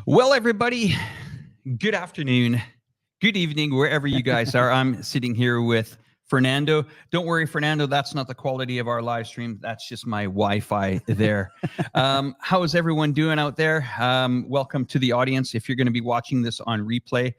Well, everybody, good afternoon, good evening, wherever you guys are. I'm sitting here with Fernando. Don't worry, Fernando, that's not the quality of our live stream. That's just my Wi-Fi there. How is everyone doing out there? Welcome to the audience. If you're going to be watching this on replay,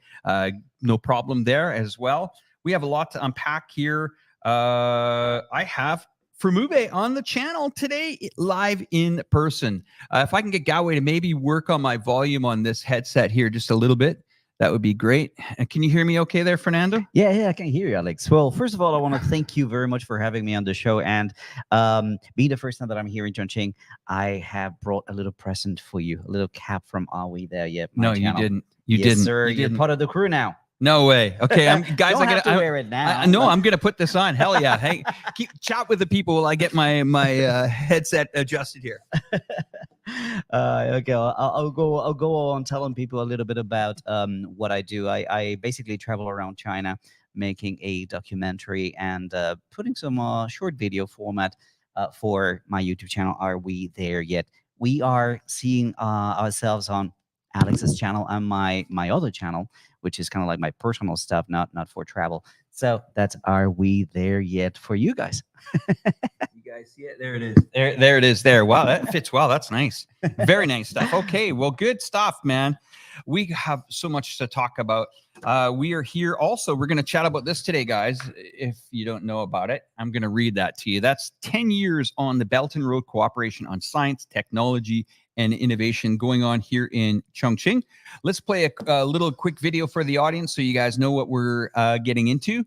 no problem there as well. We have a lot to unpack here. I have Fumube on the channel today, live in person. If I can get Galway to maybe work on my volume on this headset here just a little bit, that would be great. Can you hear me okay there, Fernando? Yeah, I can hear you, Alex. Well, first of all, I want to thank you very much for having me on the show. And being the first time that I'm here in Chongqing, I have brought a little present for you, a little cap from Awi there. Yeah, no, channel. You didn't. You yes, didn't. Sir, you didn't. You're part of the crew now. No way. Okay, guys, Don't have to wear it now. I'm gonna put this on. Hell yeah! Hey, chat with the people while I get my headset adjusted here. Okay, I'll go on telling people a little bit about what I do. I basically travel around China, making a documentary and putting some short video format for my YouTube channel. Are we there yet? We are seeing ourselves on Alex's channel and my other channel, which is kind of like my personal stuff, not for travel. So that's Are We There Yet for you guys. You guys see it? There it is. There it is there. Wow, that fits well. That's nice. Very nice stuff. Okay, well, good stuff, man. We have so much to talk about. We are here also. We're going to chat about this today, guys. If you don't know about it, I'm going to read that to you. That's 10 years on the Belt and Road Cooperation on Science, Technology, and Innovation going on here in Chongqing. Let's play a little quick video for the audience so you guys know what we're getting into.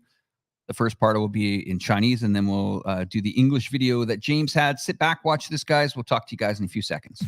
The first part will be in Chinese, and then we'll do the English video that James had. Sit back, watch this, guys. We'll talk to you guys in a few seconds.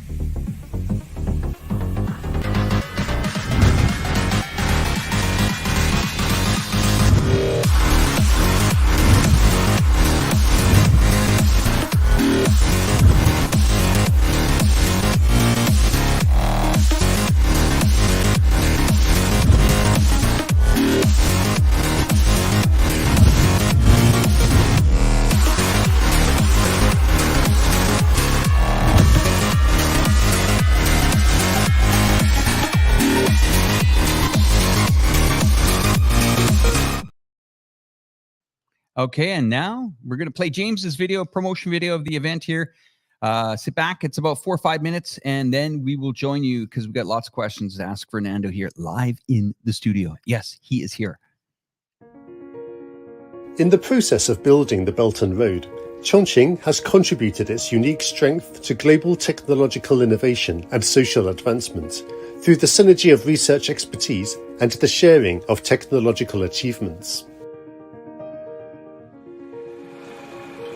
Okay, and now we're going to play James's video, promotion video of the event here. Sit back. It's about 4 or 5 minutes, and then we will join you because we've got lots of questions to ask Fernando here live in the studio. Yes, he is here. In the process of building the Belt and Road, Chongqing has contributed its unique strength to global technological innovation and social advancement through the synergy of research expertise and the sharing of technological achievements.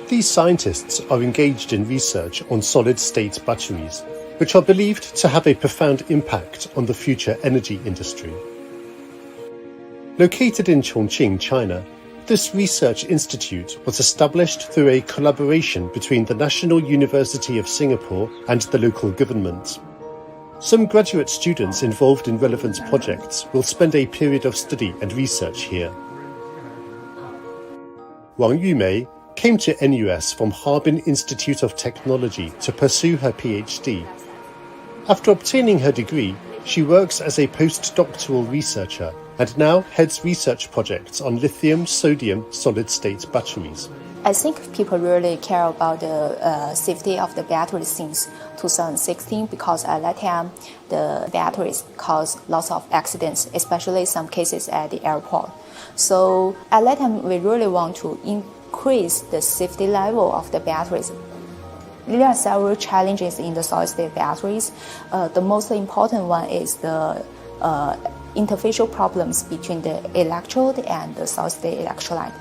These scientists are engaged in research on solid-state batteries, which are believed to have a profound impact on the future energy industry. Located in Chongqing, China, this research institute was established through a collaboration between the National University of Singapore and the local government. Some graduate students involved in relevant projects will spend a period of study and research here. Wang Yumei came to NUS from Harbin Institute of Technology to pursue her PhD. After obtaining her degree, she works as a postdoctoral researcher and now heads research projects on lithium-sodium solid-state batteries. I think people really care about the safety of the batteries since 2016 because at that time the batteries cause lots of accidents, especially some cases at the airport. So at that time we really want to increase the safety level of the batteries. There are several challenges in the solid-state batteries. The most important one is the interfacial problems between the electrode and the solid-state electrolyte.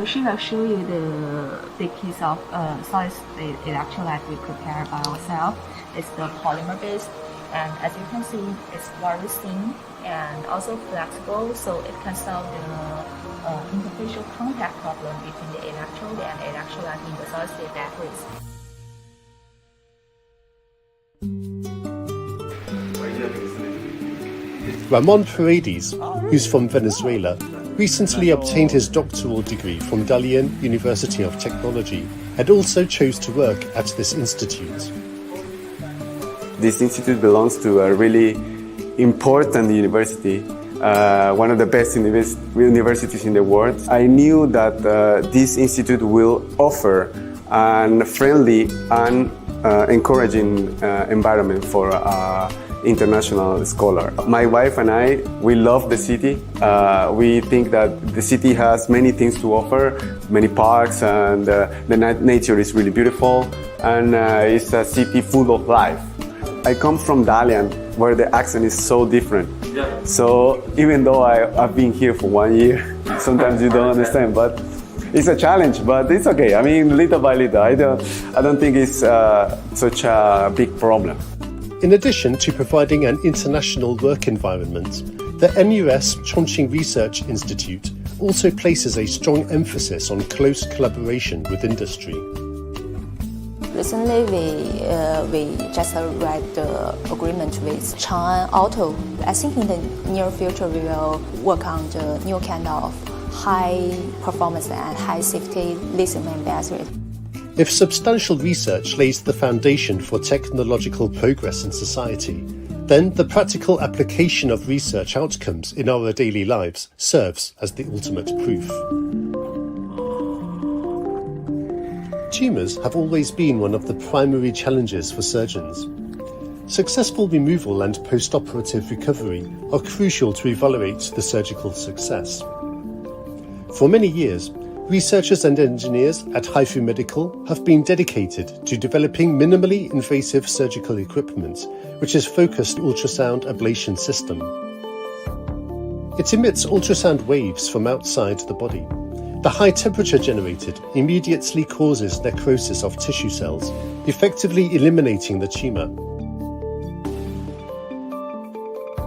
She will show you the piece of solid-state electrolyte we prepared by ourselves. It's the polymer based, and as you can see, it's very thin and also flexible, so it can solve the interfacial contact problem between the electrode and electrolyte in the solid-state batteries. Ramon Paredes, who's from Venezuela, recently obtained his doctoral degree from Dalian University of Technology and also chose to work at this institute. This institute belongs to a really important university, one of the best universities in the world. I knew that this institute will offer a friendly and encouraging environment for international scholar. My wife and I, we love the city. We think that the city has many things to offer, many parks, and the nature is really beautiful, and it's a city full of life. I come from Dalian, where the accent is so different. Yeah. So even though I've been here for 1 year, sometimes you don't understand, but it's a challenge, but it's okay. I mean, little by little, I don't think it's such a big problem. In addition to providing an international work environment, the NUS Chongqing Research Institute also places a strong emphasis on close collaboration with industry. Recently, we just read the agreement with China Auto. I think in the near future, we will work on the new kind of high performance and high safety lithium-ion battery. If substantial research lays the foundation for technological progress in society, then the practical application of research outcomes in our daily lives serves as the ultimate proof. Tumours have always been one of the primary challenges for surgeons. Successful removal and post-operative recovery are crucial to evaluate the surgical success. For many years, researchers and engineers at Haifu Medical have been dedicated to developing minimally invasive surgical equipment, which is focused ultrasound ablation system. It emits ultrasound waves from outside the body. The high temperature generated immediately causes necrosis of tissue cells, effectively eliminating the tumor.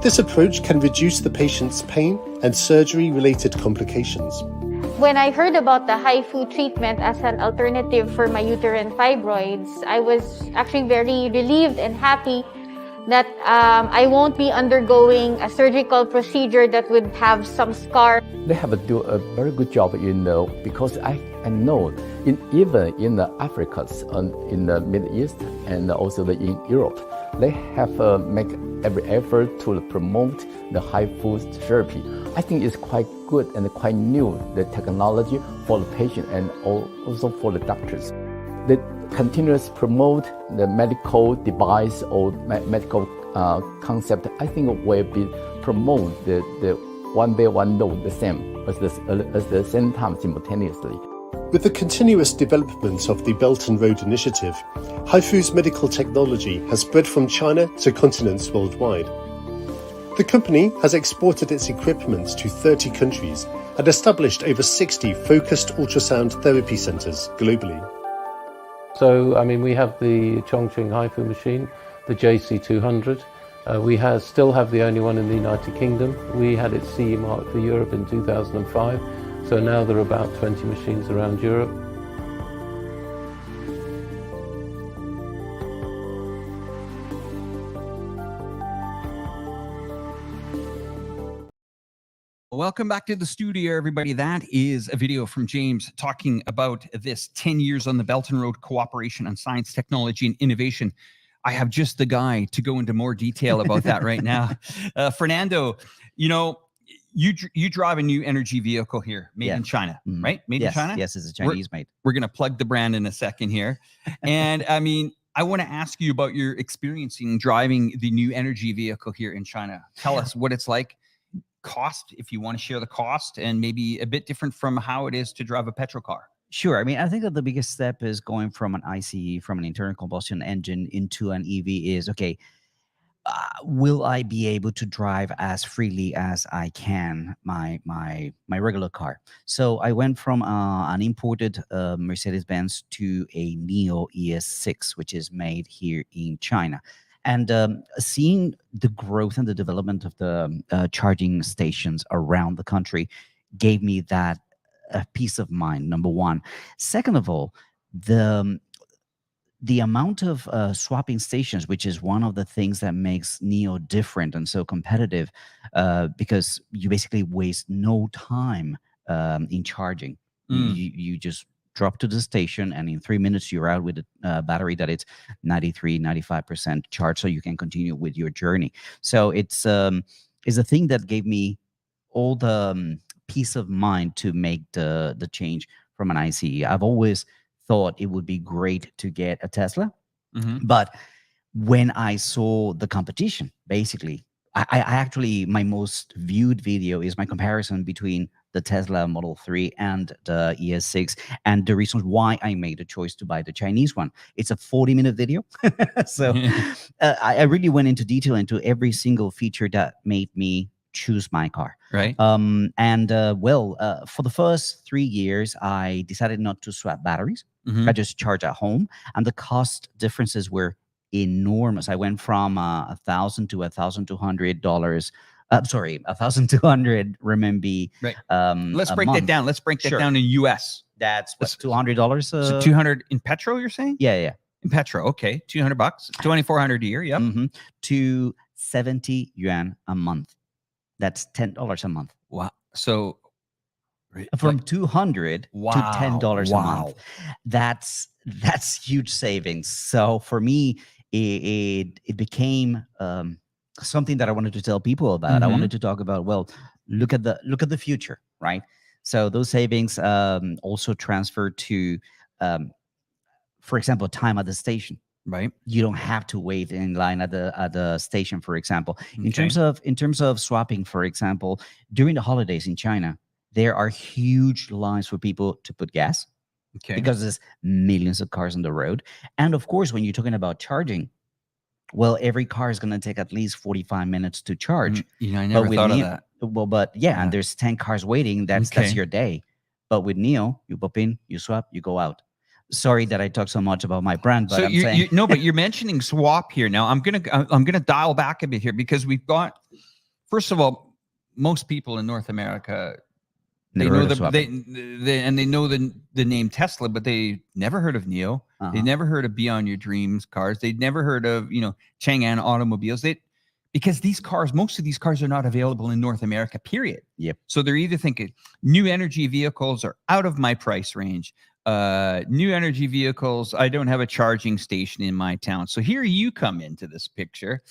This approach can reduce the patient's pain and surgery-related complications. When I heard about the HIFU treatment as an alternative for my uterine fibroids, I was actually very relieved and happy that I won't be undergoing a surgical procedure that would have some scar. They have to do a very good job, because I know even in the Africas and in the Middle East and also in Europe, they have make every effort to promote the HIFU therapy. I think it's quite good and quite new, the technology for the patient and also for the doctors. They continuously promote the medical device or medical concept. I think will be promote the one day, one know the same at the same time simultaneously. With the continuous development of the Belt and Road Initiative, HIFU's medical technology has spread from China to continents worldwide. The company has exported its equipment to 30 countries and established over 60 focused ultrasound therapy centres globally. So, we have the Chongqing HIFU machine, the JC200. We still have the only one in the United Kingdom. We had it CE marked for Europe in 2005. So now there are about 20 machines around Europe. Welcome back to the studio, everybody. That is a video from James talking about this 10 years on the Belt and Road Cooperation on Science, Technology, and Innovation. I have just the guy to go into more detail about that right now. Fernando, you drive a new energy vehicle here, made in China, right? Made in China? Yes, it's a Chinese made. We're going to plug the brand in a second here. And I want to ask you about your experiencing driving the new energy vehicle here in China. Tell us what it's like. Cost, if you want to share the cost, and maybe a bit different from how it is to drive a petrol car. Sure. I think that the biggest step is going from an ICE, from an internal combustion engine, into an EV is, okay, will I be able to drive as freely as I can my regular car? So I went from an imported Mercedes-Benz to a Neo ES6, which is made here in China. And seeing the growth and the development of the charging stations around the country gave me that peace of mind, number one. Second of all, the amount of swapping stations, which is one of the things that makes Neo different and so competitive, because you basically waste no time in charging. You just drop to the station, and in 3 minutes you're out with a battery that it's 93, 95% charged, so you can continue with your journey. So it's a thing that gave me all the peace of mind to make the change from an ICE. I've always thought it would be great to get a Tesla, but when I saw the competition, basically, I actually, my most viewed video is my comparison between the Tesla Model 3 and the ES6, and the reasons why I made the choice to buy the Chinese one. It's a 40-minute video. So I really went into detail into every single feature that made me choose my car. Right. For the first 3 years, I decided not to swap batteries. I just charge at home, and the cost differences were enormous. I went from $1,000 to $1,200. 1,200 renminbi. Right. Let's break that down. Let's break that Sure. down in US. That's what, $200. So 200 in petrol, you're saying? Yeah. In petrol, okay. $200, $2,400 a year. Yep. 270 yuan a month. That's $10 a month. Wow. So from 200 to $10 a month. That's huge savings. So for me, it became something that I wanted to tell people about. I wanted to talk about, well, look at the future, right? So those savings also transfer to, for example, time at the station. Right. You don't have to wait in line at the station, for example. In terms of swapping, for example, during the holidays in China, there are huge lines for people to put gas. Okay. Because there's millions of cars on the road. And of course, when you're talking about charging, well, every car is going to take at least 45 minutes to charge. I never thought of that. Well, but yeah, and there's 10 cars waiting. That's your day. But with Neo, you pop in, you swap, you go out. Sorry that I talk so much about my brand, but so but you're mentioning swap here. Now I'm gonna dial back a bit here, because we've got, first of all, most people in North America, they know they know the name Tesla, but they never heard of Neo. They never heard of Beyond Your Dreams cars. They'd never heard of Chang'an automobiles. Because most of these cars are not available in North America. Period. Yep. So they're either thinking new energy vehicles are out of my price range. New energy vehicles, I don't have a charging station in my town. So here you come into this picture.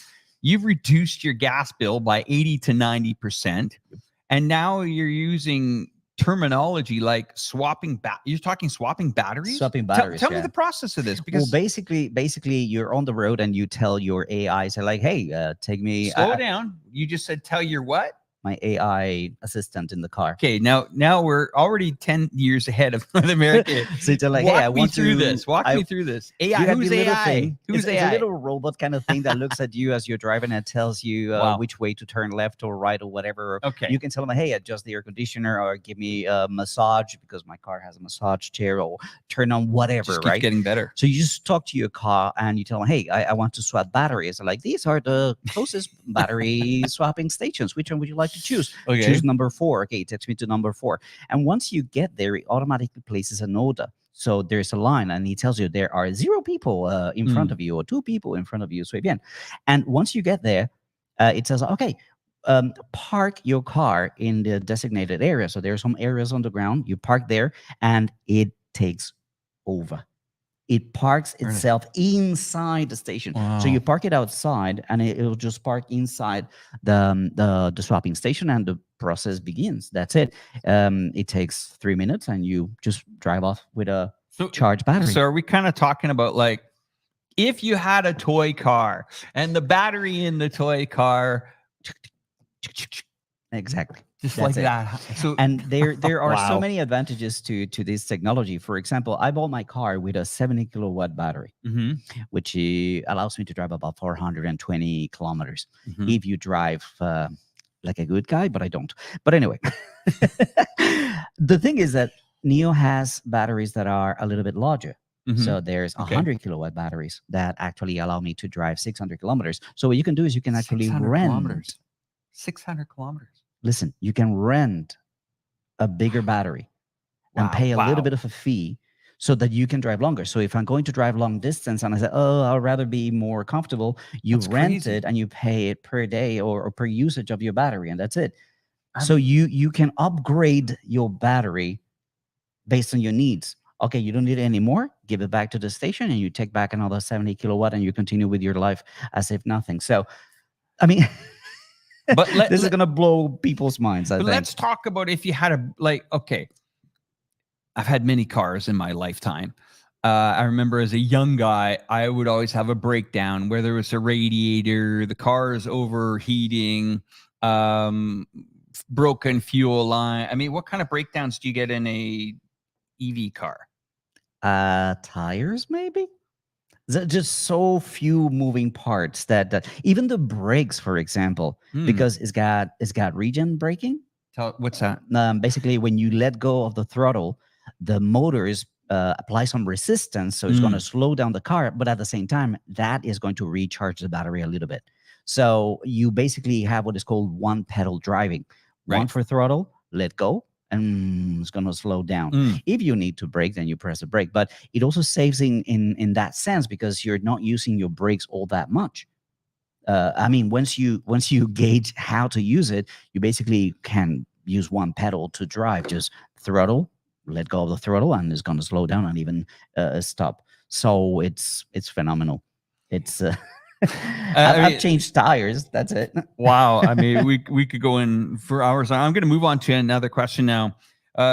You've reduced your gas bill by 80 to 90%. And now you're using terminology like swapping you're talking swapping batteries? Swapping batteries. Tell me the process of this. Because basically you're on the road and you tell your AI, say like, hey, take me. Slow down. You just said tell your what? My AI assistant in the car. Okay, now we're already 10 years ahead of North America. So you're like, hey, I want to walk me through this. AI, who's AI? It's a little robot kind of thing that looks at you as you're driving and tells you which way to turn left or right or whatever. Okay. You can tell them, hey, adjust the air conditioner or give me a massage because my car has a massage chair, or turn on whatever, just right? Keeps getting better. So you just talk to your car and you tell them, hey, I want to swap batteries. Like, these are the closest battery swapping stations. Which one would you like to choose? Okay. Choose number 4. Okay, it takes me to number 4. And once you get there, it automatically places an order. So there's a line and he tells you there are 0 people in front of you or 2 people in front of you. So again, and once you get there, it says, okay, park your car in the designated area. So there are some areas on the ground. You park there and it takes over. It parks itself inside the station. Wow. So you park it outside and it'll just park inside the swapping station and the process begins. That's it. It takes 3 minutes and you just drive off with a charged battery. So are we kind of talking about like if you had a toy car and the battery in the toy car, exactly. Just like that. So, and there are so many advantages to this technology. For example, I bought my car with a 70 kilowatt battery, which allows me to drive about 420 kilometers. If you drive like a good guy, but I don't. But anyway, the thing is that Neo has batteries that are a little bit larger. So there's 100 kilowatt batteries that actually allow me to drive 600 kilometers. So what you can do is you can actually rent 600 kilometers. Listen, you can rent a bigger battery and pay a little bit of a fee so that you can drive longer. So if I'm going to drive long distance and I say, oh, I'd rather be more comfortable, you rent it and you pay it per day or per usage of your battery, and that's it. So you can upgrade your battery based on your needs. Okay, you don't need it anymore. Give it back to the station, and you take back another 70 kilowatt, and you continue with your life as if nothing. So, I mean, But this is gonna blow people's minds. I but think. let's talk about if you had a okay. I've had many cars in my lifetime. I remember as a young guy, I would always have a breakdown where there was a radiator, the car is overheating, broken fuel line. I mean, what kind of breakdowns do you get in a EV car? Tires, maybe. Just so few moving parts that even the brakes, for example, because it's got regen braking. What's that? Basically, when you let go of the throttle, the motors apply some resistance, so it's going to slow down the car. But at the same time, that is going to recharge the battery a little bit. So you basically have what is called one pedal driving. Right. One for throttle, let go, and it's going to slow down. If you need to brake, then you press the brake. But it also saves in that sense because you're not using your brakes all that much. I mean, once you gauge how to use it, you basically can use one pedal to drive. Just throttle, let go of the throttle, and it's going to slow down and even stop. So it's phenomenal. It's I've changed tires. That's it. Wow. I mean, we could go in for hours. I'm going to move on to another question now.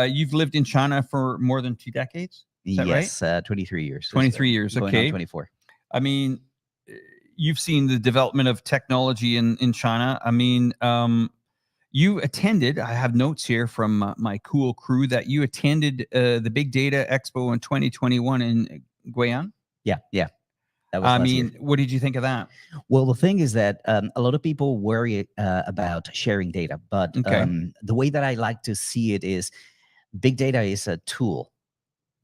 You've lived in China for more than 2 decades? Is that Yes, right? 23 years. 23 years. Going Okay. on 24. I mean, you've seen the development of technology in China. I mean, you attended, I have notes here from my cool crew that you attended the Big Data Expo in 2021 in Guiyang. Yeah. That was last year. What did you think of that? Well, the thing is that a lot of people worry about sharing data, but the way that I like to see it is big data is a tool.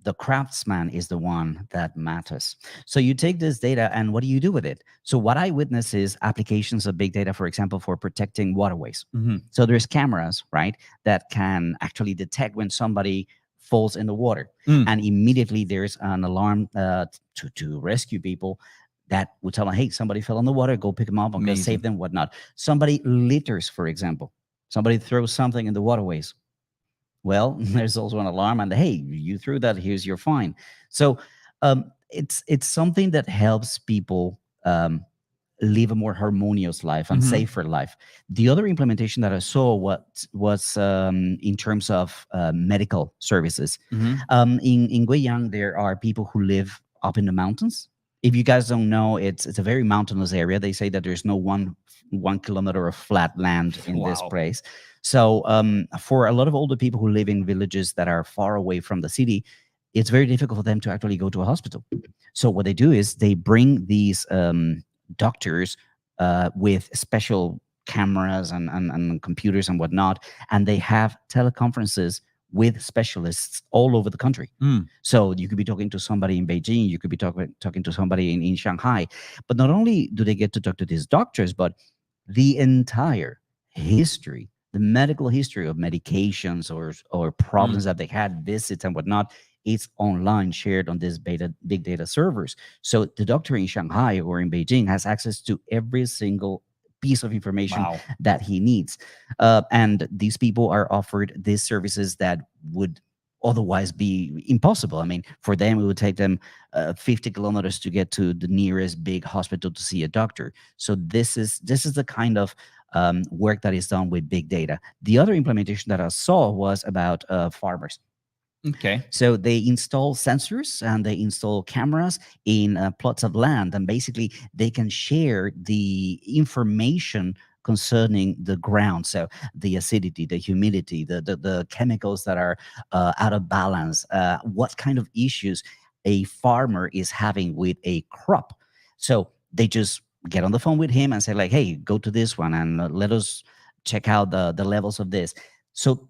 The craftsman is the one that matters. So you take this data and what do you do with it? So what I witness is applications of big data, for example, for protecting waterways. So there's cameras, right, that can actually detect when somebody falls in the water, and immediately there's an alarm to rescue people that would tell them, hey, somebody fell in the water, go pick them up, I'm going to save them, whatnot. Somebody litters, for example. Somebody throws something in the waterways. Well, there's also an alarm, and hey, you threw that, here's your fine. So it's something that helps people live a more harmonious life and safer life. The other implementation that I saw was in terms of medical services. In Guiyang, there are people who live up in the mountains. If you guys don't know, it's a very mountainous area. They say that there's no one kilometer of flat land in this place. So for a lot of older people who live in villages that are far away from the city, it's very difficult for them to actually go to a hospital. So what they do is they bring these doctors with special cameras and computers and whatnot, and they have teleconferences with specialists all over the country. So you could be talking to somebody in Beijing, you could be talking to somebody in Shanghai, but not only do they get to talk to these doctors, but the entire history, the medical history of medications or problems that they had, visits and whatnot, it's online, shared on these big data servers. So the doctor in Shanghai or in Beijing has access to every single piece of information that he needs. And these people are offered these services that would otherwise be impossible. I mean, for them, it would take them 50 kilometers to get to the nearest big hospital to see a doctor. So this is the kind of work that is done with big data. The other implementation that I saw was about farmers. Okay. So they install sensors and they install cameras in plots of land, and basically they can share the information concerning the ground. So the acidity, the humidity, the chemicals that are out of balance, what kind of issues a farmer is having with a crop. So they just get on the phone with him and say like, hey, go to this one and let us check out the levels of this. So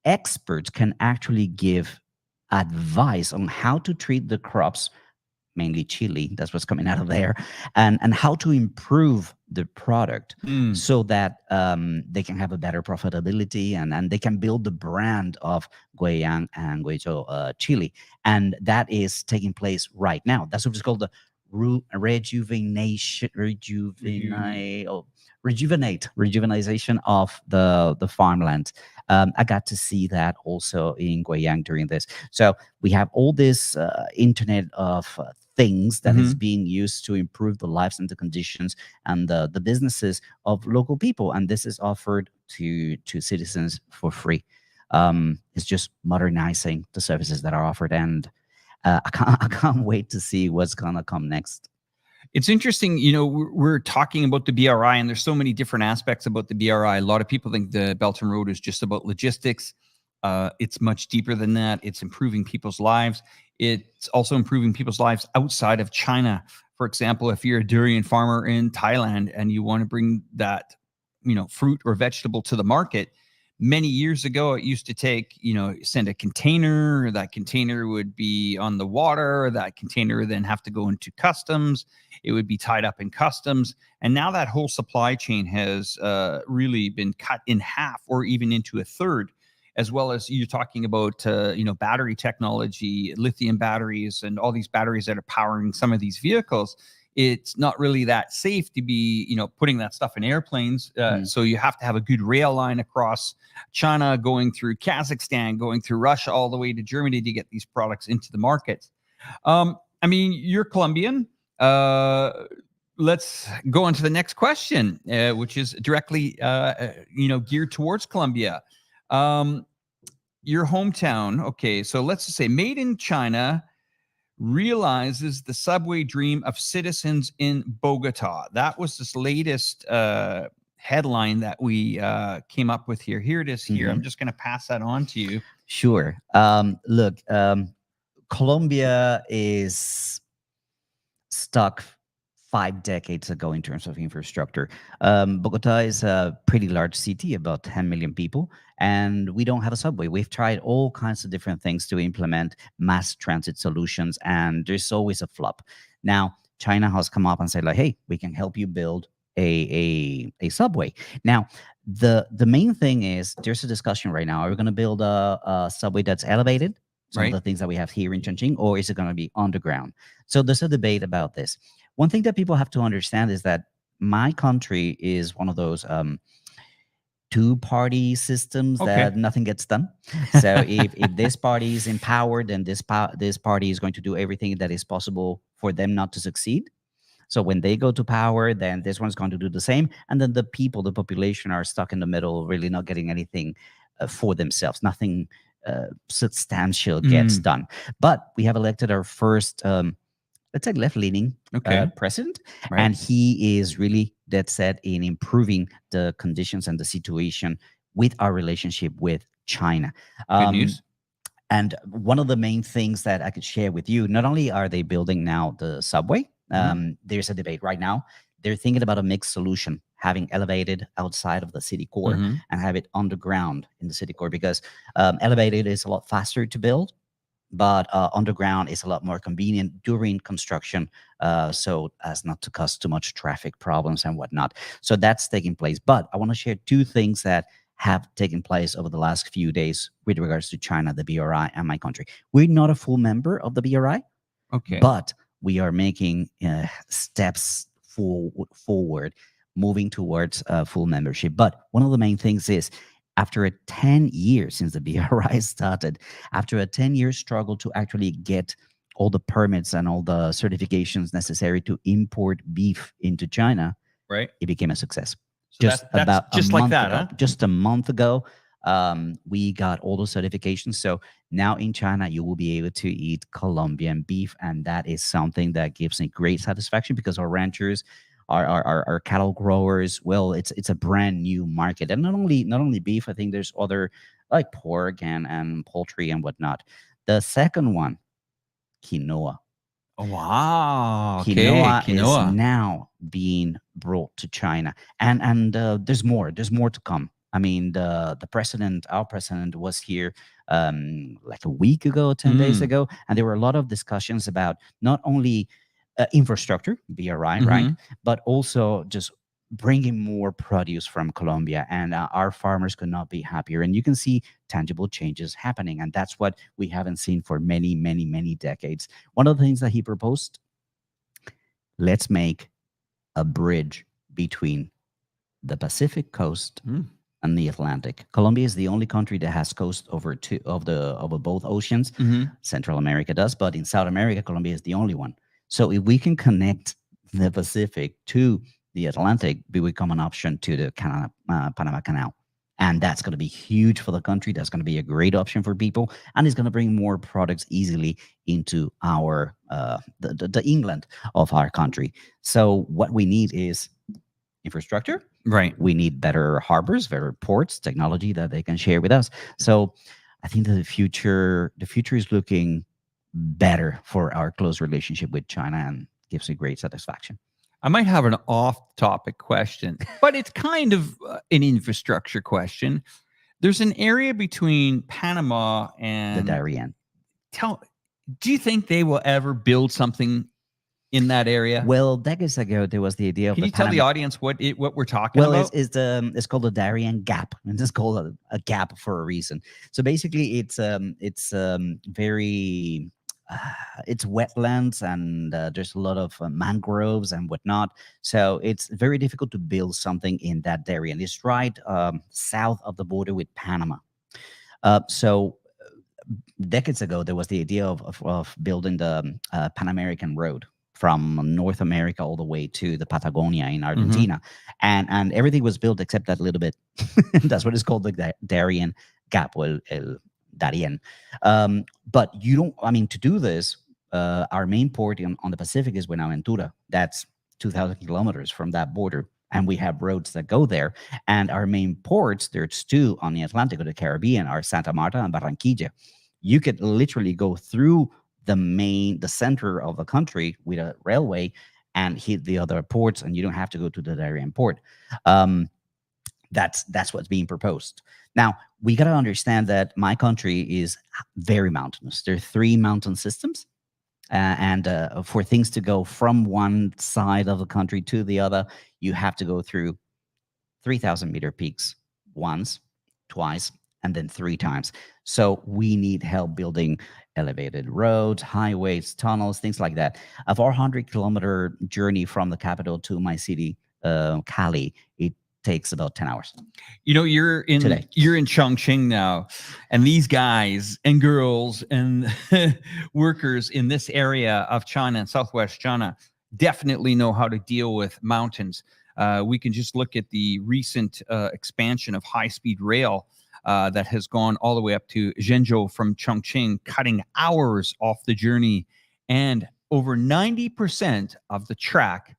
experts can actually give advice on how to treat the crops, mainly chili, that's what's coming out of there, and how to improve the product so that they can have a better profitability and they can build the brand of Guiyang and Guizhou chili. And that is taking place right now. That's what's called the rejuvenation of the farmland. I got to see that also in Guiyang during this. So we have all this internet of things that is being used to improve the lives and the conditions and the businesses of local people, and this is offered to citizens for free. It's just modernizing the services that are offered, and I can't wait to see what's gonna come next. It's interesting, we're talking about the BRI, and there's so many different aspects about the BRI. A lot of people think the Belt and Road is just about logistics. It's much deeper than that. It's improving people's lives. It's also improving people's lives outside of China. For example, if you're a durian farmer in Thailand and you want to bring that, fruit or vegetable to the market, many years ago, it used to take, send a container. That container would be on the water. That container then have to go into customs. It would be tied up in customs. And now that whole supply chain has really been cut in half or even into a third, as well as you're talking about, battery technology, lithium batteries, and all these batteries that are powering some of these vehicles. It's not really that safe to be, putting that stuff in airplanes. So you have to have a good rail line across China, going through Kazakhstan, going through Russia, all the way to Germany to get these products into the markets. You're Colombian. Let's go on to the next question, which is directly, geared towards Colombia. Your hometown. Okay, so let's just say Made in China realizes the subway dream of citizens in Bogota. That was this latest headline that we came up with here. Here it is here. I'm just going to pass that on to you. Sure. Look, Colombia is stuck 5 decades ago in terms of infrastructure. Bogota is a pretty large city, about 10 million people, and we don't have a subway. We've tried all kinds of different things to implement mass transit solutions, and there's always a flop. Now, China has come up and said, like, hey, we can help you build a subway. Now, the main thing is there's a discussion right now. Are we going to build a subway that's elevated? Some of the things that we have here in Chongqing, or is it going to be underground? So there's a debate about this. One thing that people have to understand is that my country is one of those two-party systems that nothing gets done. So if this party is in power, then this party is going to do everything that is possible for them not to succeed. So when they go to power, then this one's going to do the same. And then the people, the population, are stuck in the middle, really not getting anything for themselves. Nothing substantial gets done. But we have elected our first let's say left-leaning president, and he is really dead set in improving the conditions and the situation with our relationship with China. Good news. And one of the main things that I could share with you, not only are they building now the subway, there's a debate right now. They're thinking about a mixed solution, having elevated outside of the city core and have it underground in the city core, because elevated is a lot faster to build, but underground is a lot more convenient during construction, so as not to cause too much traffic problems and whatnot. So that's taking place. But I want to share 2 things that have taken place over the last few days with regards to China, the BRI, and my country. We're not a full member of the BRI, but we are making steps forward, moving towards full membership. But one of the main things is, after a 10 years since the BRI started, after a 10-year struggle to actually get all the permits and all the certifications necessary to import beef into China, it became a success. So just Just a month ago, we got all the certifications. So now in China, you will be able to eat Colombian beef, and that is something that gives me great satisfaction, because our ranchers, our cattle growers, well, it's a brand new market. And not only beef, I think there's other like pork and poultry and whatnot. The second one, quinoa. Oh, wow. Quinoa is now being brought to China, and there's more to come. I mean, our president was here like a week ago, 10 days ago, and there were a lot of discussions about not only infrastructure, BRI, right, but also just bringing more produce from Colombia, and our farmers could not be happier. And you can see tangible changes happening, and that's what we haven't seen for many, many, many decades. One of the things that he proposed, let's make a bridge between the Pacific coast and the Atlantic. Colombia is the only country that has coast over both oceans. Central America does, but in South America, Colombia is the only one. So if we can connect the Pacific to the Atlantic, we become an option to the Panama Canal. And that's going to be huge for the country. That's going to be a great option for people. And it's going to bring more products easily into our the England of our country. So what we need is infrastructure. Right. We need better harbors, better ports, technology that they can share with us. So I think that the future is looking better for our close relationship with China and gives a great satisfaction. I might have an off-topic question, but it's kind of an infrastructure question. There's an area between Panama and the Darien. Do you think they will ever build something in that area? Well, decades ago, there was the idea of. Can you tell the audience what we're talking about? Well, it's called the Darien Gap, and it's called a gap for a reason. So basically, it's very. It's wetlands and there's a lot of mangroves and whatnot. So it's very difficult to build something in that area. And it's right south of the border with Panama. So decades ago, there was the idea of building the Pan American Road from North America all the way to the Patagonia in Argentina. And everything was built except that little bit. That's what it's called, the Darien Gap. Well, Darien. But you don't, to do this, our main port on the Pacific is Buenaventura. That's 2,000 kilometers from that border. And we have roads that go there. And our main ports, there's two on the Atlantic or the Caribbean, are Santa Marta and Barranquilla. You could literally go through the center of the country with a railway and hit the other ports, and you don't have to go to the Darien port. That's what's being proposed. Now, we got to understand that my country is very mountainous. There are 3 mountain systems. And for things to go from one side of the country to the other, you have to go through 3,000-meter peaks once, twice, and then 3 times. So we need help building elevated roads, highways, tunnels, things like that. A 400-kilometer journey from the capital to my city, Cali, it takes about 10 hours. You're in Chongqing now, and these guys and girls and workers in this area of China and Southwest China definitely know how to deal with mountains. We can just look at the recent expansion of high-speed rail that has gone all the way up to Zhengzhou from Chongqing, cutting hours off the journey. And over 90% of the track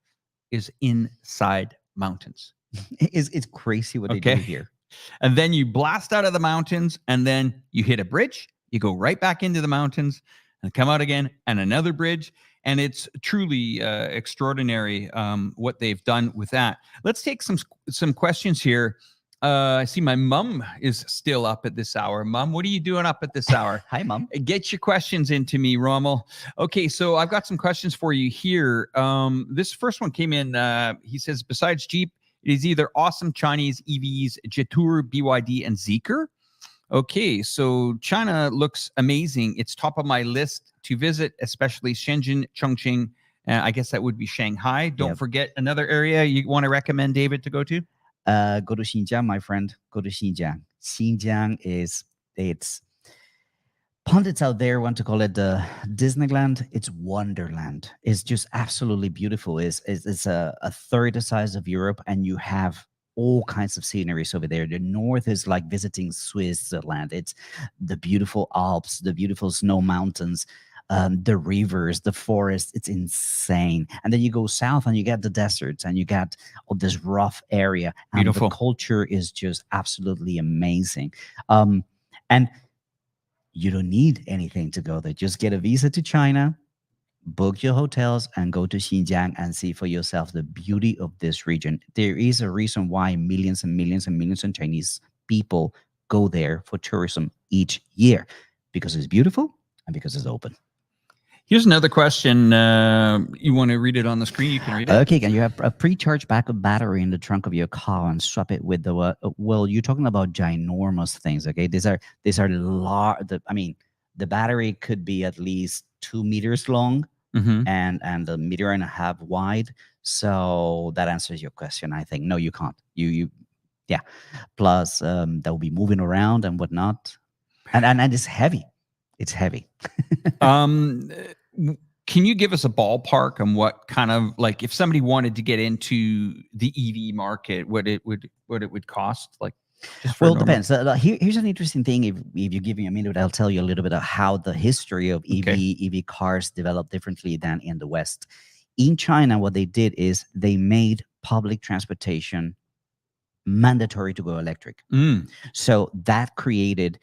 is inside mountains. It's crazy what they do here. And then you blast out of the mountains, and then you hit a bridge, you go right back into the mountains and come out again, and another bridge. And it's truly extraordinary what they've done with that. Let's take some questions here. I see my mom is still up at this hour. Mom, what are you doing up at this hour? Hi, Mom. Get your questions into me, Rommel. Okay, so I've got some questions for you here. This first one came in. He says, besides Jeep, it is either awesome Chinese EVs, Jetour, BYD, and Zeekr. Okay, so China looks amazing. It's top of my list to visit, especially Shenzhen, Chongqing. I guess that would be Shanghai. Don't forget another area you want to recommend, David, to go to? Go to Xinjiang, my friend. Go to Xinjiang. Xinjiang it's pundits out there want to call it the Disneyland. It's Wonderland. It's just absolutely beautiful. It's a third the size of Europe, and you have all kinds of sceneries over there. The north is like visiting Switzerland. It's the beautiful Alps, the beautiful snow mountains, the rivers, the forest. It's insane. And then you go south and you get the deserts and you get all this rough area. And beautiful. The culture is just absolutely amazing. And you don't need anything to go there. Just get a visa to China, book your hotels, and go to Xinjiang and see for yourself the beauty of this region. There is a reason why millions and millions and millions of Chinese people go there for tourism each year, because it's beautiful and because it's open. Here's another question. You want to read it on the screen? You can read it. Okay, can you have a pre-charged backup battery in the trunk of your car and swap it with the well, you're talking about ginormous things, okay? These are large. The battery could be at least 2 meters long, and a meter and a half wide. So that answers your question. I think no, you can't. Yeah. Plus, they'll be moving around and whatnot, and it's heavy. It's heavy. Can you give us a ballpark on what kind of, like, if somebody wanted to get into the EV market, what it would cost? Like, well, it depends. Here's an interesting thing. If you give me a minute, I'll tell you a little bit of how the history of EV cars developed differently than in the West. In China, what they did is they made public transportation mandatory to go electric. So that created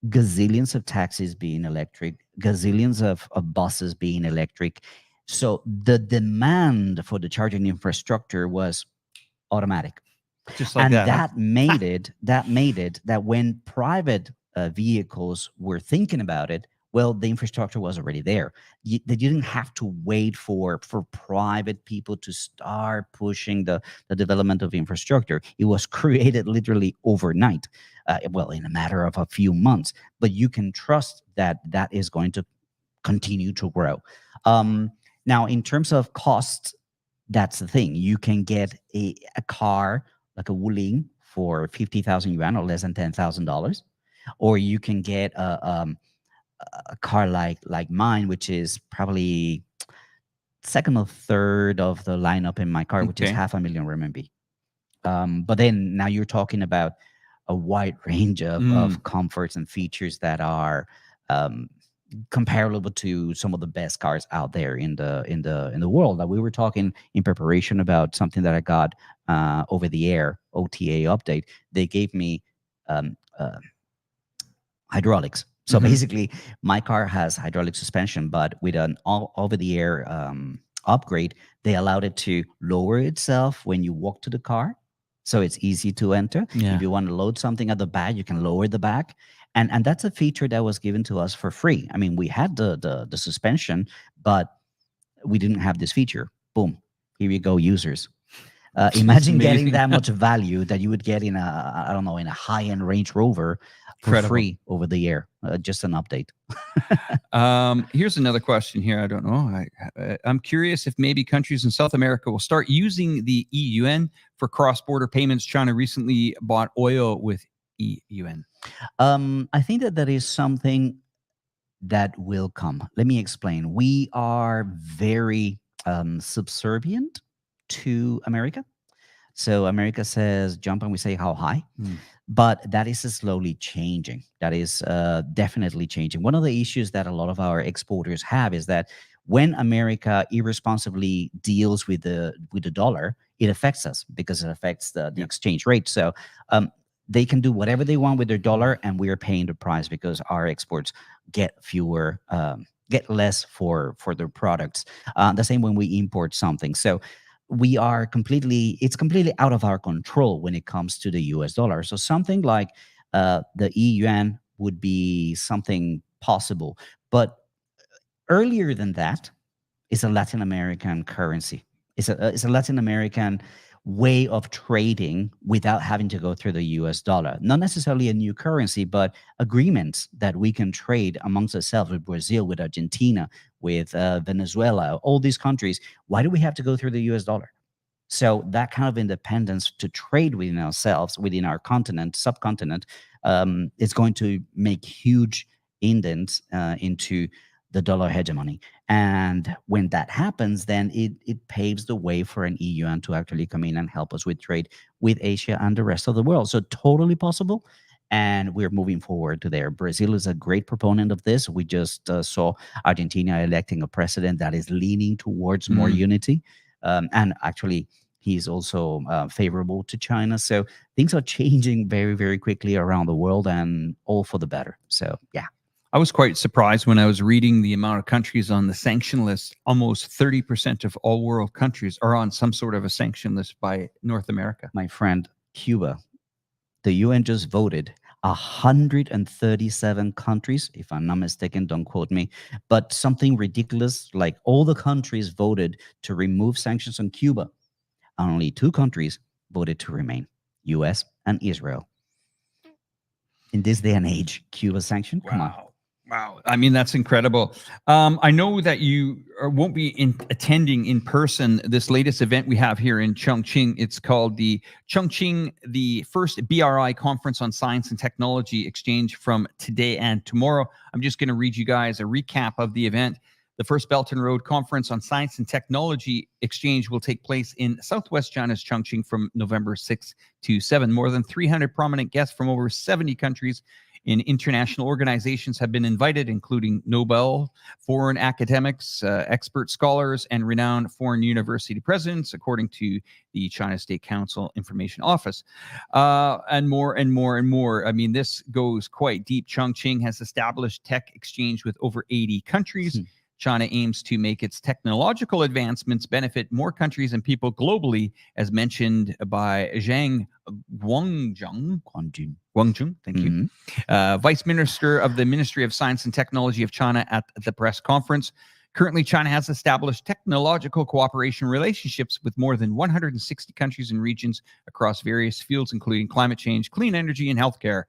gazillions of taxis being electric, gazillions of buses being electric. So the demand for the charging infrastructure was automatic. Just like that made it that when private vehicles were thinking about it, well, the infrastructure was already there. They didn't have to wait for private people to start pushing the development of infrastructure. It was created literally overnight, well, in a matter of a few months. But you can trust that is going to continue to grow. Now, in terms of costs, that's the thing. You can get a car like a Wuling for 50,000 yuan or less than $10,000, or you can get a car like mine, which is probably second or third of the lineup in my car, which is 500,000 RMB. But then now you're talking about a wide range of comforts and features that are comparable to some of the best cars out there in the world. Like we were talking in preparation about something that I got over the air OTA update. They gave me hydraulics. So basically, my car has hydraulic suspension, but with an over-the-air upgrade, they allowed it to lower itself when you walk to the car, so it's easy to enter. If you want to load something at the back, you can lower the back, and that's a feature that was given to us for free. I mean, we had the suspension, but we didn't have this feature. Boom, here you go, users. Imagine getting that much value that you would get in a high-end Range Rover for free over the air. Just an update. Here's another question here. I don't know. I'm curious if maybe countries in South America will start using the yuan for cross-border payments. China recently bought oil with yuan. I think that is something that will come. Let me explain. We are very subservient to America. So America says jump and we say how high. But that is slowly changing. That is definitely changing. One of the issues that a lot of our exporters have is that when America irresponsibly deals with the dollar, it affects us because it affects the exchange rate. So they can do whatever they want with their dollar, and we are paying the price because our exports get less for their products. The same when we import something. So it's completely out of our control when it comes to the US dollar. So something like the yuan would be something possible. But earlier than that is a Latin American currency. It's a Latin American way of trading without having to go through the US dollar. Not necessarily a new currency, but agreements that we can trade amongst ourselves with Brazil, with Argentina, with Venezuela, all these countries. Why do we have to go through the US dollar? So that kind of independence to trade within ourselves, within our subcontinent, is going to make huge indents into the dollar hegemony. And when that happens, then it paves the way for an yuan to actually come in and help us with trade with Asia and the rest of the world. So totally possible. And we're moving forward to there. Brazil is a great proponent of this. We just saw Argentina electing a president that is leaning towards more unity. And actually, he's also favorable to China. So things are changing very, very quickly around the world, and all for the better. So, yeah. I was quite surprised when I was reading the amount of countries on the sanction list. Almost 30% of all world countries are on some sort of a sanction list by North America. My friend, Cuba. The UN just voted 137 countries, if I'm not mistaken, don't quote me, but something ridiculous, like all the countries voted to remove sanctions on Cuba. Only 2 countries voted to remain, US and Israel. In this day and age, Cuba sanctioned? Come on. Wow. I mean, that's incredible. I know that you won't be attending in person this latest event we have here in Chongqing. It's called the Chongqing, the first BRI conference on science and technology exchange from today and tomorrow. I'm just going to read you guys a recap of the event. The first Belt and Road Conference on Science and Technology Exchange will take place in Southwest China's Chongqing from November 6th to 7th. More than 300 prominent guests from over 70 countries in international organizations have been invited, including Nobel, foreign academics, expert scholars, and renowned foreign university presidents, according to the China State Council Information Office, and more and more and more. I mean, this goes quite deep. Chongqing has established tech exchange with over 80 countries. China aims to make its technological advancements benefit more countries and people globally, as mentioned by Zhang Guangjun, thank you, Vice Minister of the Ministry of Science and Technology of China at the press conference. Currently, China has established technological cooperation relationships with more than 160 countries and regions across various fields, including climate change, clean energy, and healthcare.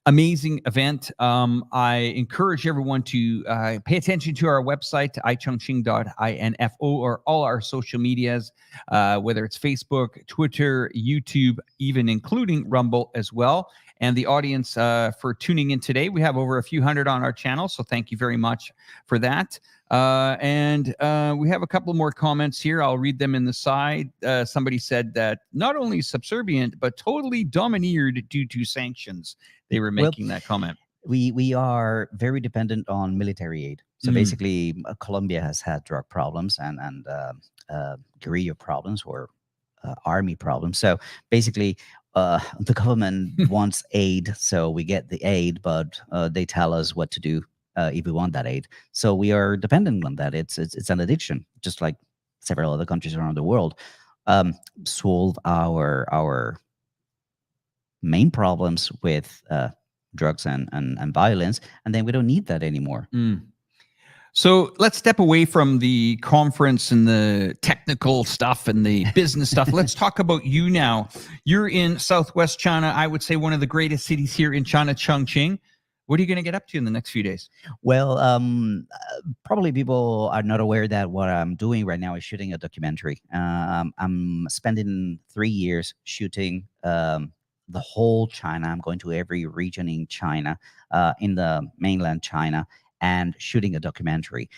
Amazing event. I encourage everyone to pay attention to our website, ichongqing.info, or all our social medias, whether it's Facebook, Twitter, YouTube, even including Rumble as well. And the audience for tuning in today, we have over a few hundred on our channel, so thank you very much for that. And we have a couple more comments here. I'll read them in the side. Somebody said that not only subservient, but totally domineered due to sanctions. They were making that comment. We are very dependent on military aid. So basically, Colombia has had drug problems and guerrilla problems or army problems. So basically, the government wants aid, so we get the aid, but they tell us what to do if we want that aid. So we are dependent on that. It's an addiction, just like several other countries around the world. Solve our main problems with drugs and violence, and then we don't need that anymore. So let's step away from the conference and the technical stuff and the business stuff. Let's talk about you now. You're in Southwest China, I would say one of the greatest cities here in China, Chongqing. What are you going to get up to in the next few days? Well, probably people are not aware that what I'm doing right now is shooting a documentary. I'm spending 3 years shooting the whole China. I'm going to every region in China, in the mainland China, and shooting a documentary.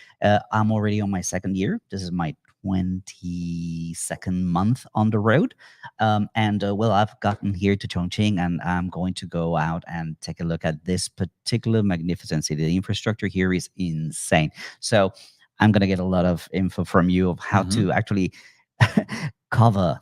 I'm already on my 2nd year. This is my 22nd month on the road. Well, I've gotten here to Chongqing, and I'm going to go out and take a look at this particular magnificent city. The infrastructure here is insane. So I'm going to get a lot of info from you of how to actually cover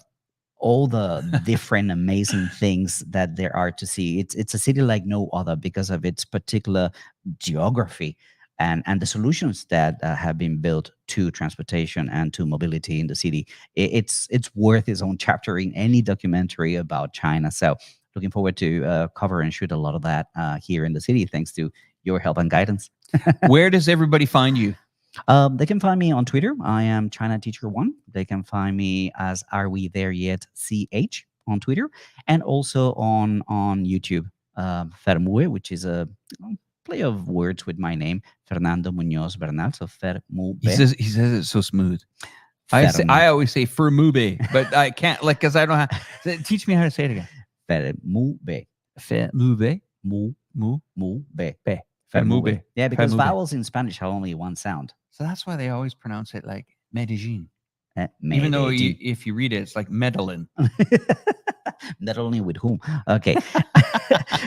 all the different amazing things that there are to see. It's a city like no other because of its particular geography and the solutions that have been built to transportation and to mobility in the city. It's worth its own chapter in any documentary about China. So looking forward to cover and shoot a lot of that here in the city, thanks to your help and guidance. Where does everybody find you? They can find me on Twitter. I am China Teacher 1. They can find me as Are We There Yet CH on Twitter, and also on YouTube. Fermue, which is a play of words with my name, Fernando Muñoz Bernal. So Fermube. He says it so smooth. I always say Fermube, but I can't, like, because I don't have. Teach me how to say it again. Fermube. Fermube. Mube. Fermube. Yeah, because Fermube. vowels in Spanish have only one sound. So that's why they always pronounce it like Medellin. Medellin. Even though if you read it, it's like Medellin. Medellin with whom? Okay.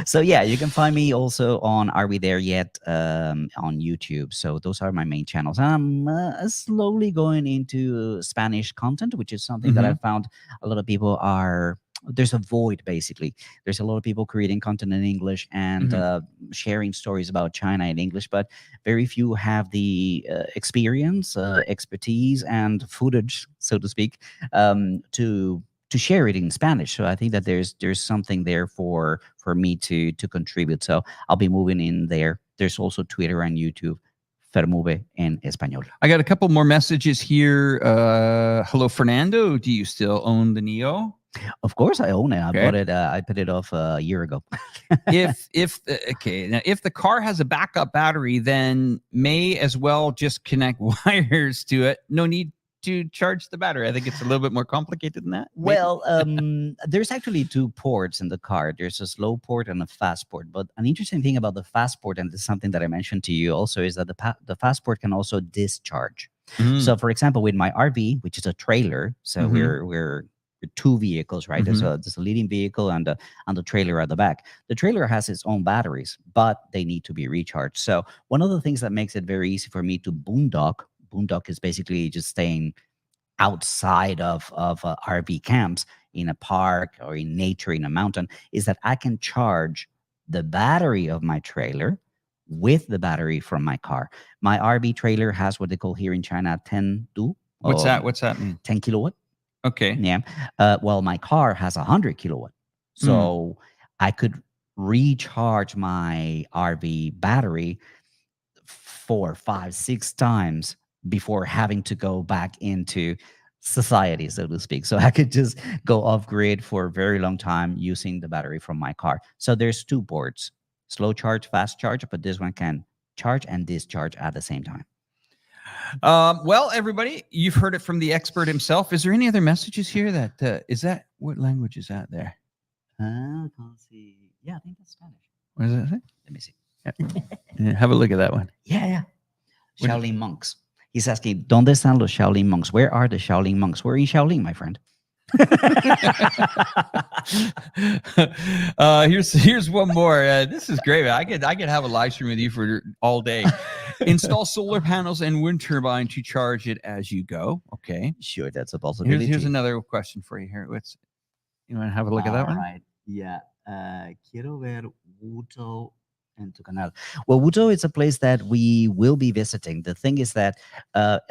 So yeah, you can find me also on Are We There Yet on YouTube. So those are my main channels. I'm slowly going into Spanish content, which is something that I found a lot of people are. There's a void, basically. There's a lot of people creating content in English and sharing stories about China in English, but very few have the experience, expertise, and footage, so to speak, to share it in Spanish. So I think that there's something there for me to contribute. So I'll be moving in there. There's also Twitter and YouTube. Fermube en español. I got a couple more messages here. Hello, Fernando. Do you still own the Neo? Of course, I own it. I Okay. bought it. I put it off a year ago. Now if the car has a backup battery, then may as well just connect wires to it. No need to charge the battery. I think it's a little bit more complicated than that. maybe. Well, there's actually 2 ports in the car. There's a slow port and a fast port. But an interesting thing about the fast port, and this is something that I mentioned to you also, is that the fast port can also discharge. Mm. So, for example, with my RV, which is a trailer, so Mhm. we're 2 vehicles, right? There's a leading vehicle and the trailer at the back. The trailer has its own batteries, but they need to be recharged. So one of the things that makes it very easy for me to boondock is basically just staying outside of RV camps in a park or in nature in a mountain, is that I can charge the battery of my trailer with the battery from my car. My RV trailer has what they call here in China 10 Du. What's that? What's that mean? 10 kilowatt. Okay. Yeah. Well, my car has 100 kilowatt. So I could recharge my RV battery 4, 5, 6 times before having to go back into society, so to speak. So I could just go off grid for a very long time using the battery from my car. So there's 2 ports, slow charge, fast charge, but this one can charge and discharge at the same time. Well, everybody, you've heard it from the expert himself. Is there any other messages here that is that what language is that there? Can't see. Yeah, I think that's Spanish. What does that say? Let me see. Yeah, have a look at that one. Yeah. Shaolin monks. He's asking, ¿Dónde están los Shaolin monks? Where are the Shaolin monks? We're in Shaolin, my friend. Here's one more. This is great. I could have a live stream with you for all day. Install solar panels and wind turbine to charge it as you go. Okay. Sure, that's a possibility. Here's another question for you here. You want to have a look at that one? Right. Yeah. Quiero ver Wuto en tu canal. Well, Wuto is a place that we will be visiting. The thing is that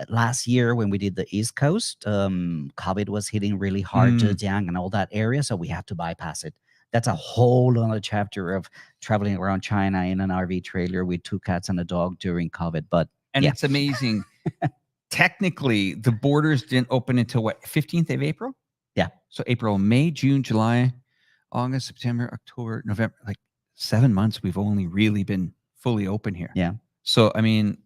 last year when we did the East Coast, COVID was hitting really hard, Zhejiang and all that area, so we have to bypass it. That's a whole other chapter of traveling around China in an RV trailer with 2 cats and a dog during COVID. But it's amazing. Technically, the borders didn't open until what, 15th of April? Yeah. So April, May, June, July, August, September, October, November, like 7 months we've only really been fully open here. Yeah. So, I mean,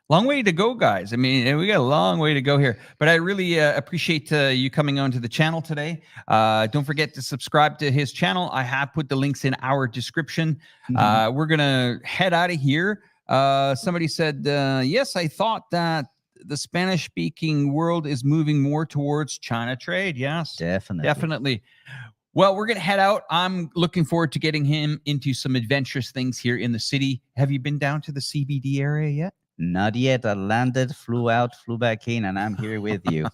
long way to go, guys. I mean, we got a long way to go here, but I really appreciate you coming on to the channel today. Don't forget to subscribe to his channel. I have put the links in our description. We're going to head out of here. Somebody said, yes, I thought that the Spanish-speaking world is moving more towards China trade. Yes, definitely. Well, we're going to head out. I'm looking forward to getting him into some adventurous things here in the city. Have you been down to the CBD area yet? Not yet. I landed, flew out, flew back in, and I'm here with you.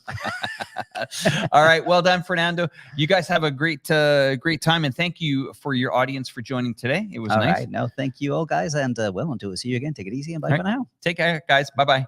All right. Well done, Fernando. You guys have a great time, and thank you for your audience for joining today. It was nice. All right. No, thank you all, guys. And well, until we see you again, take it easy and bye for now. Take care, guys. Bye-bye.